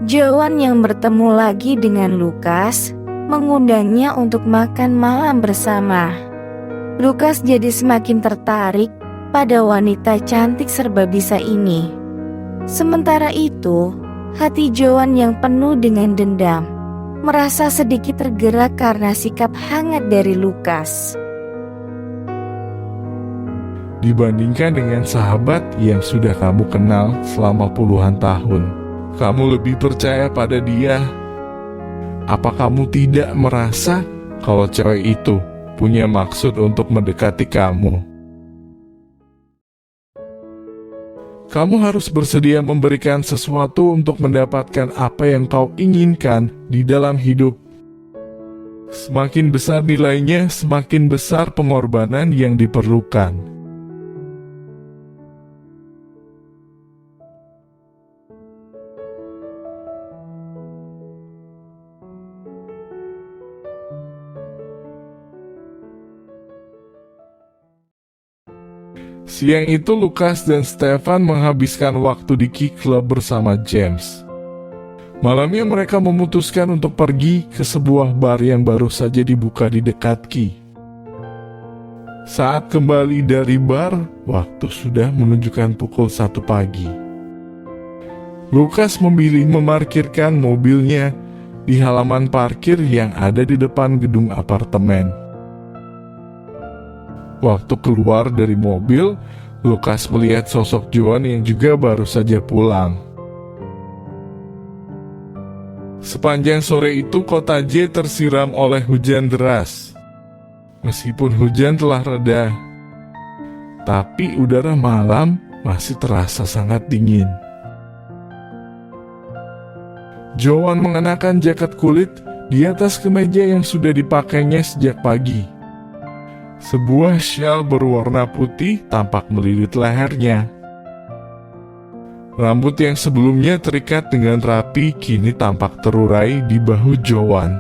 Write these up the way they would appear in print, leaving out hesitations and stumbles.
Joan yang bertemu lagi dengan Lukas mengundangnya untuk makan malam bersama. Lukas jadi semakin tertarik pada wanita cantik serba bisa ini. Sementara itu, hati Joan yang penuh dengan dendam merasa sedikit tergerak karena sikap hangat dari Lukas. Dibandingkan dengan sahabat yang sudah kamu kenal selama puluhan tahun, kamu lebih percaya pada dia. Apa kamu tidak merasa kalau cewek itu punya maksud untuk mendekati kamu? Kamu harus bersedia memberikan sesuatu untuk mendapatkan apa yang kau inginkan di dalam hidup. Semakin besar nilainya, semakin besar pengorbanan yang diperlukan. Siang itu Lukas dan Stefan menghabiskan waktu di Key Club bersama James. Malamnya mereka memutuskan untuk pergi ke sebuah bar yang baru saja dibuka di dekat Key. Saat kembali dari bar, waktu sudah menunjukkan pukul 1 pagi. Lukas memilih memarkirkan mobilnya di halaman parkir yang ada di depan gedung apartemen. Waktu keluar dari mobil, Lukas melihat sosok Joan yang juga baru saja pulang. Sepanjang sore itu kota J tersiram oleh hujan deras. Meskipun hujan telah reda, tapi udara malam masih terasa sangat dingin. Joan mengenakan jaket kulit di atas kemeja yang sudah dipakainya sejak pagi. Sebuah syal berwarna putih tampak melilit lehernya. Rambut yang sebelumnya terikat dengan rapi kini tampak terurai di bahu Joan.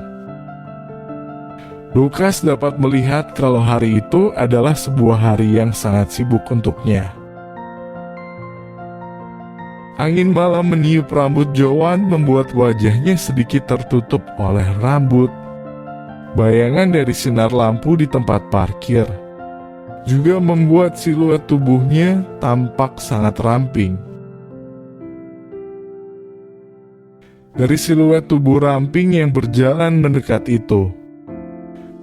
Lukas dapat melihat kalau hari itu adalah sebuah hari yang sangat sibuk untuknya. Angin malam meniup rambut Joan membuat wajahnya sedikit tertutup oleh rambut. Bayangan dari sinar lampu di tempat parkir juga membuat siluet tubuhnya tampak sangat ramping. Dari siluet tubuh ramping yang berjalan mendekat itu,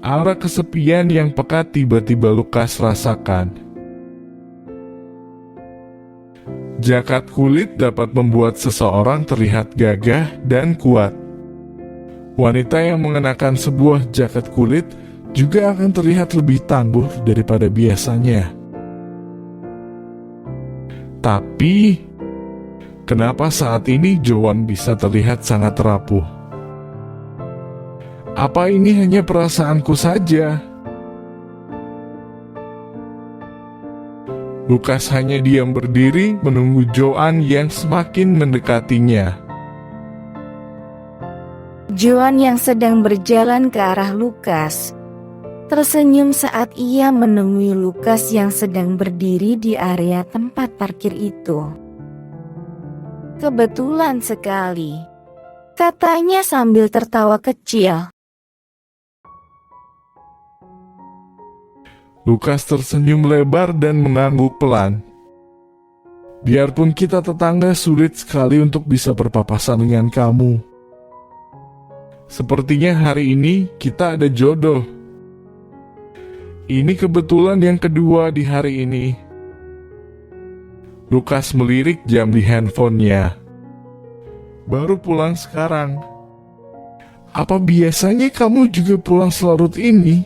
aura kesepian yang pekat tiba-tiba Lukas rasakan. Jaket kulit dapat membuat seseorang terlihat gagah dan kuat. Wanita yang mengenakan sebuah jaket kulit juga akan terlihat lebih tangguh daripada biasanya. Tapi, kenapa saat ini Joan bisa terlihat sangat rapuh? Apa ini hanya perasaanku saja? Lukas hanya diam berdiri menunggu Joan yang semakin mendekatinya. Joan yang sedang berjalan ke arah Lukas tersenyum saat ia menemui Lukas yang sedang berdiri di area tempat parkir itu. "Kebetulan sekali," katanya sambil tertawa kecil. Lukas tersenyum lebar dan mengangguk pelan. Biarpun kita tetangga, sulit sekali untuk bisa berpapasan dengan kamu. Sepertinya hari ini kita ada jodoh. Ini kebetulan yang kedua di hari ini. Lukas melirik jam di handphonenya. Baru pulang sekarang. Apa biasanya kamu juga pulang selarut ini?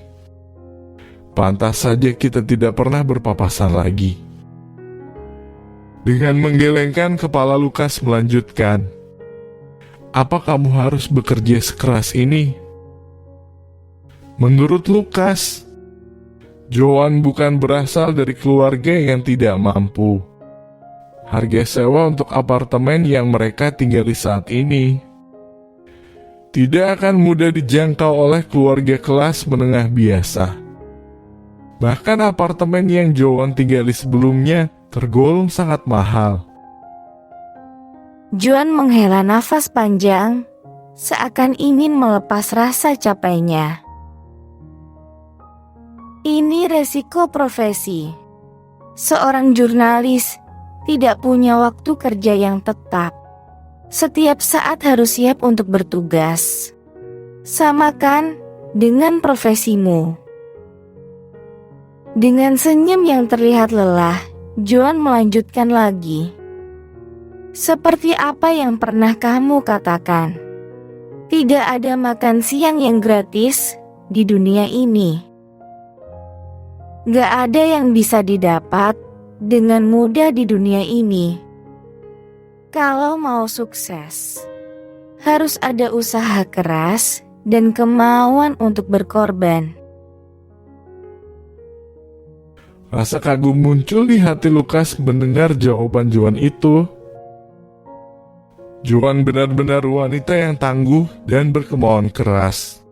Pantas saja kita tidak pernah berpapasan lagi. Dengan menggelengkan kepala, Lukas melanjutkan. Apa kamu harus bekerja sekeras ini? Menurut Lukas, Joan bukan berasal dari keluarga yang tidak mampu. Harga sewa untuk apartemen yang mereka tinggali saat ini tidak akan mudah dijangkau oleh keluarga kelas menengah biasa. Bahkan apartemen yang Joan tinggali sebelumnya tergolong sangat mahal. Joan menghela nafas panjang, seakan ingin melepas rasa capeknya. Ini resiko profesi. Seorang jurnalis tidak punya waktu kerja yang tetap. Setiap saat harus siap untuk bertugas. Samakan dengan profesimu. Dengan senyum yang terlihat lelah, Joan melanjutkan lagi. Seperti apa yang pernah kamu katakan, tidak ada makan siang yang gratis di dunia ini. Gak ada yang bisa didapat dengan mudah di dunia ini. Kalau mau sukses, harus ada usaha keras dan kemauan untuk berkorban. Rasa kagum muncul di hati Lukas mendengar jawaban Joan itu. Joan benar-benar wanita yang tangguh dan berkemauan keras.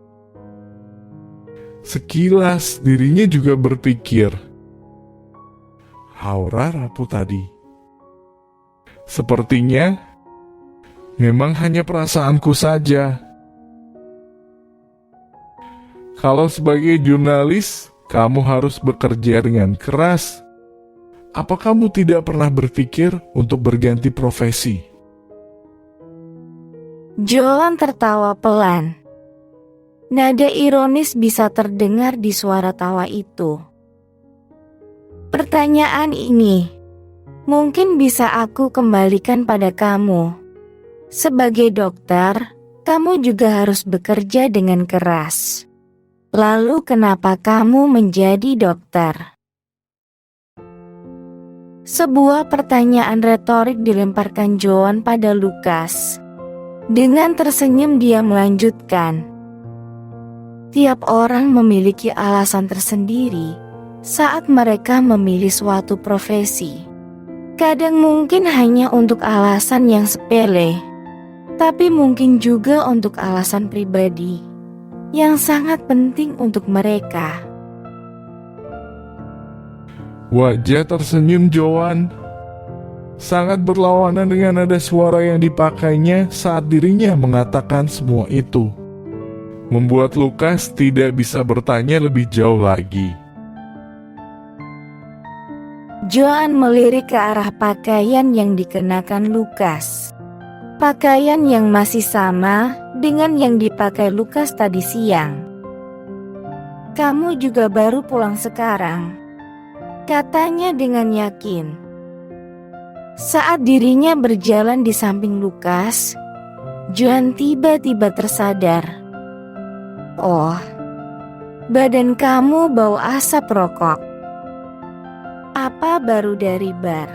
Sekilas dirinya juga berpikir, Aura rapuh tadi. Sepertinya memang hanya perasaanku saja. Kalau sebagai jurnalis, kamu harus bekerja dengan keras. Apa kamu tidak pernah berpikir untuk berganti profesi? Joan tertawa pelan. Nada ironis bisa terdengar di suara tawa itu. Pertanyaan ini mungkin bisa aku kembalikan pada kamu. Sebagai dokter, kamu juga harus bekerja dengan keras. Lalu kenapa kamu menjadi dokter? Sebuah pertanyaan retorik dilemparkan Joan pada Lukas. Dengan tersenyum dia melanjutkan. Tiap orang memiliki alasan tersendiri saat mereka memilih suatu profesi. Kadang mungkin hanya untuk alasan yang sepele, tapi mungkin juga untuk alasan pribadi yang sangat penting untuk mereka. Wajah tersenyum Joan sangat berlawanan dengan nada suara yang dipakainya saat dirinya mengatakan semua itu. Membuat Lukas tidak bisa bertanya lebih jauh lagi. Joan melirik ke arah pakaian yang dikenakan Lukas. Pakaian yang masih sama dengan yang dipakai Lukas tadi siang. Kamu juga baru pulang sekarang, katanya dengan yakin. Saat dirinya berjalan di samping Lukas, Joan tiba-tiba tersadar. Oh, badan kamu bau asap rokok. Apa baru dari bar?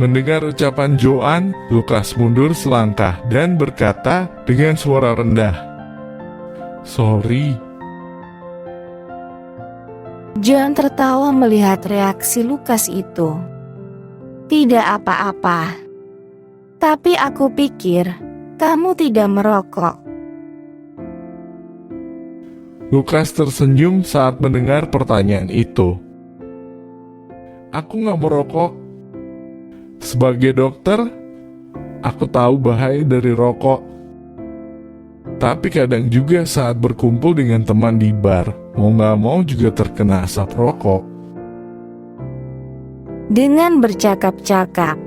Mendengar ucapan Joan, Lukas mundur selangkah dan berkata dengan suara rendah, "Sorry." Joan tertawa melihat reaksi Lukas itu. Tidak apa-apa. Tapi aku pikir kamu tidak merokok. Lukas tersenyum saat mendengar pertanyaan itu. Aku gak merokok. Sebagai dokter, aku tahu bahaya dari rokok. Tapi kadang juga saat berkumpul dengan teman di bar, mau gak mau juga terkena asap rokok. Dengan bercakap-cakap,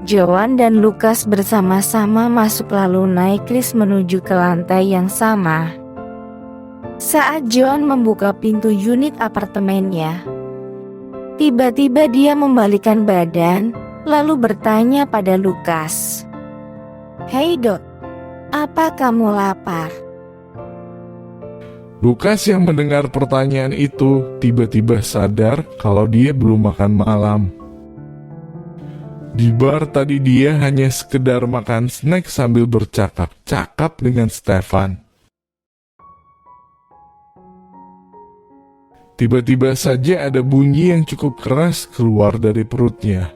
Joan dan Lukas bersama-sama masuk lalu naik lift menuju ke lantai yang sama. Saat Joan membuka pintu unit apartemennya, tiba-tiba dia membalikkan badan lalu bertanya pada Lukas, "Hei Dok, apa kamu lapar?" Lukas yang mendengar pertanyaan itu tiba-tiba sadar kalau dia belum makan malam. Di bar tadi dia hanya sekedar makan snack sambil bercakap-cakap dengan Stefan. Tiba-tiba saja ada bunyi yang cukup keras keluar dari perutnya.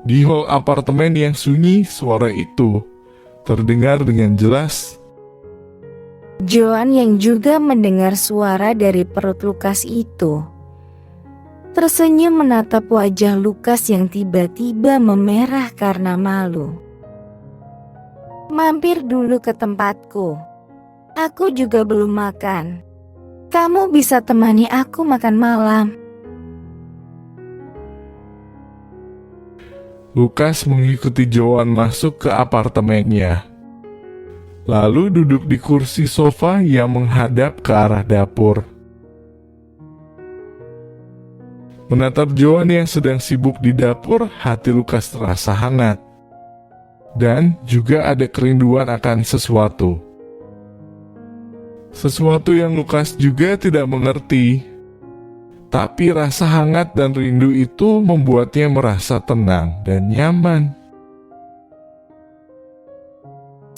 Di hall apartemen yang sunyi, suara itu terdengar dengan jelas. Joan yang juga mendengar suara dari perut Lukas itu tersenyum menatap wajah Lukas yang tiba-tiba memerah karena malu. "Mampir dulu ke tempatku. Aku juga belum makan. Kamu bisa temani aku makan malam." Lukas mengikuti Joan masuk ke apartemennya, lalu duduk di kursi sofa yang menghadap ke arah dapur. Menatap Joan yang sedang sibuk di dapur, hati Lukas terasa hangat. Dan juga ada kerinduan akan sesuatu. Sesuatu yang Lukas juga tidak mengerti. Tapi rasa hangat dan rindu itu membuatnya merasa tenang dan nyaman.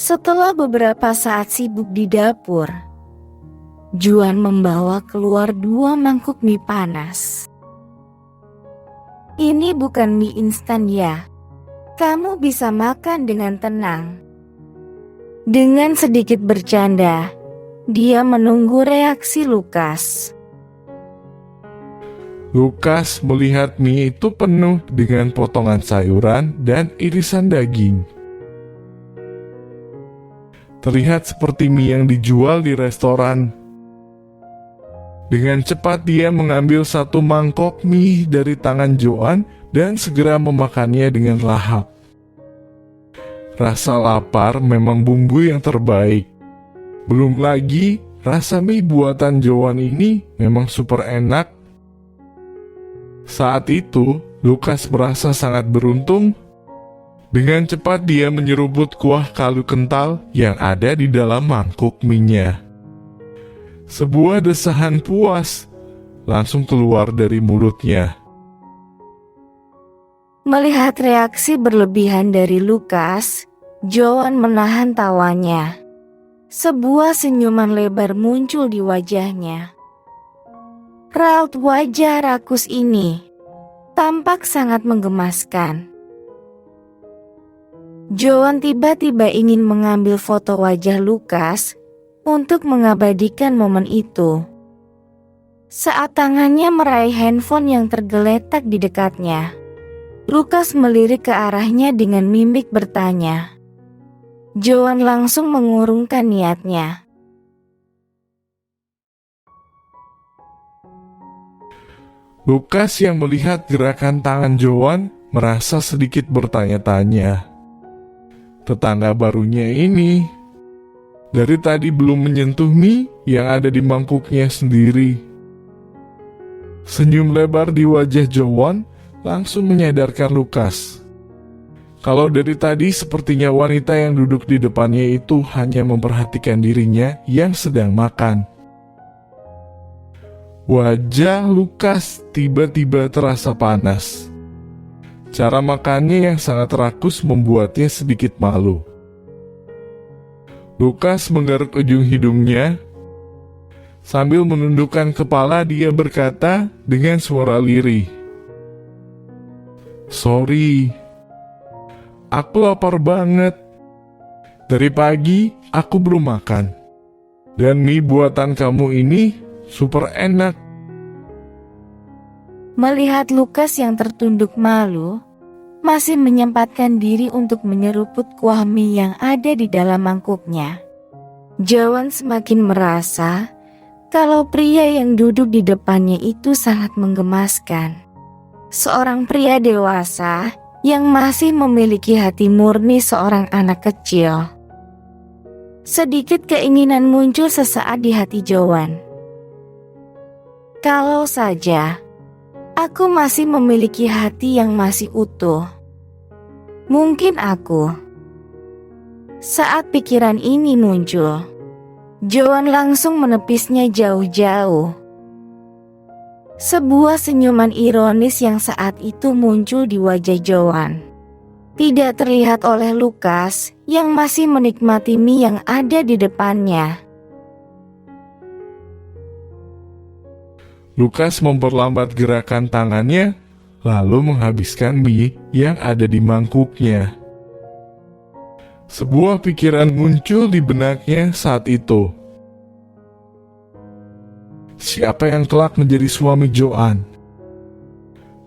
Setelah beberapa saat sibuk di dapur, Joan membawa keluar 2 mangkuk mie panas. "Ini bukan mie instan ya. Kamu bisa makan dengan tenang." Dengan sedikit bercanda, dia menunggu reaksi Lukas. Lukas melihat mie itu penuh dengan potongan sayuran dan irisan daging. Terlihat seperti mie yang dijual di restoran. Dengan cepat dia mengambil 1 mangkok mie dari tangan Joan dan segera memakannya dengan lahap. Rasa lapar memang bumbu yang terbaik. Belum lagi rasa mie buatan Joan ini memang super enak. Saat itu, Lukas merasa sangat beruntung. Dengan cepat dia menyeruput kuah kaldu kental yang ada di dalam mangkuk mie-nya. Sebuah desahan puas langsung keluar dari mulutnya. Melihat reaksi berlebihan dari Lukas, Joan menahan tawanya. Sebuah senyuman lebar muncul di wajahnya. Raut wajah rakus ini tampak sangat menggemaskan. Joan tiba-tiba ingin mengambil foto wajah Lukas untuk mengabadikan momen itu. Saat tangannya meraih handphone yang tergeletak di dekatnya, Lukas melirik ke arahnya dengan mimik bertanya. Joan langsung mengurungkan niatnya. Lukas yang melihat gerakan tangan Joan merasa sedikit bertanya-tanya. Tetangga barunya ini dari tadi belum menyentuh mie yang ada di mangkuknya sendiri. Senyum lebar di wajah Joan langsung menyadarkan Lukas. Kalau dari tadi sepertinya wanita yang duduk di depannya itu hanya memperhatikan dirinya yang sedang makan. Wajah Lukas tiba-tiba terasa panas. Cara makannya yang sangat rakus membuatnya sedikit malu. Lukas menggaruk ujung hidungnya. Sambil menundukkan kepala dia berkata dengan suara lirih. "Sorry, aku lapar banget. Dari pagi aku belum makan. Dan mie buatan kamu ini super enak." Melihat Lukas yang tertunduk malu, masih menyempatkan diri untuk menyeruput kuah mie yang ada di dalam mangkuknya, Joan semakin merasa kalau pria yang duduk di depannya itu sangat menggemaskan. Seorang pria dewasa yang masih memiliki hati murni seorang anak kecil. Sedikit keinginan muncul sesaat di hati Joan. Kalau saja aku masih memiliki hati yang masih utuh, mungkin aku. Saat pikiran ini muncul, Joan langsung menepisnya jauh-jauh. Sebuah senyuman ironis yang saat itu muncul di wajah Joan. Tidak terlihat oleh Lukas yang masih menikmati mie yang ada di depannya. Lukas memperlambat gerakan tangannya, lalu menghabiskan mie yang ada di mangkuknya. Sebuah pikiran muncul di benaknya saat itu. Siapa yang kelak menjadi suami Joan?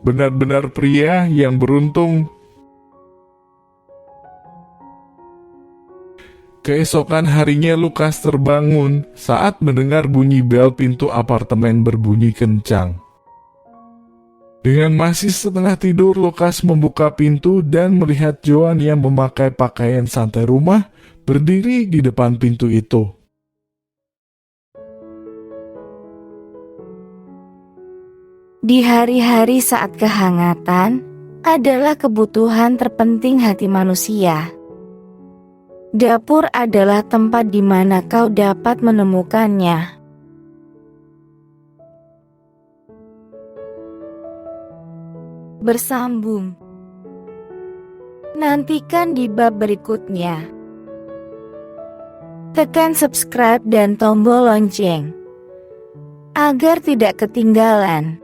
Benar-benar pria yang beruntung. Keesokan harinya Lukas terbangun saat mendengar bunyi bel pintu apartemen berbunyi kencang. Dengan masih setengah tidur, Lukas membuka pintu dan melihat Joan yang memakai pakaian santai rumah berdiri di depan pintu itu. Di hari-hari saat kehangatan adalah kebutuhan terpenting hati manusia. Dapur adalah tempat di mana kau dapat menemukannya. Bersambung. Nantikan di bab berikutnya. Tekan subscribe dan tombol lonceng agar tidak ketinggalan.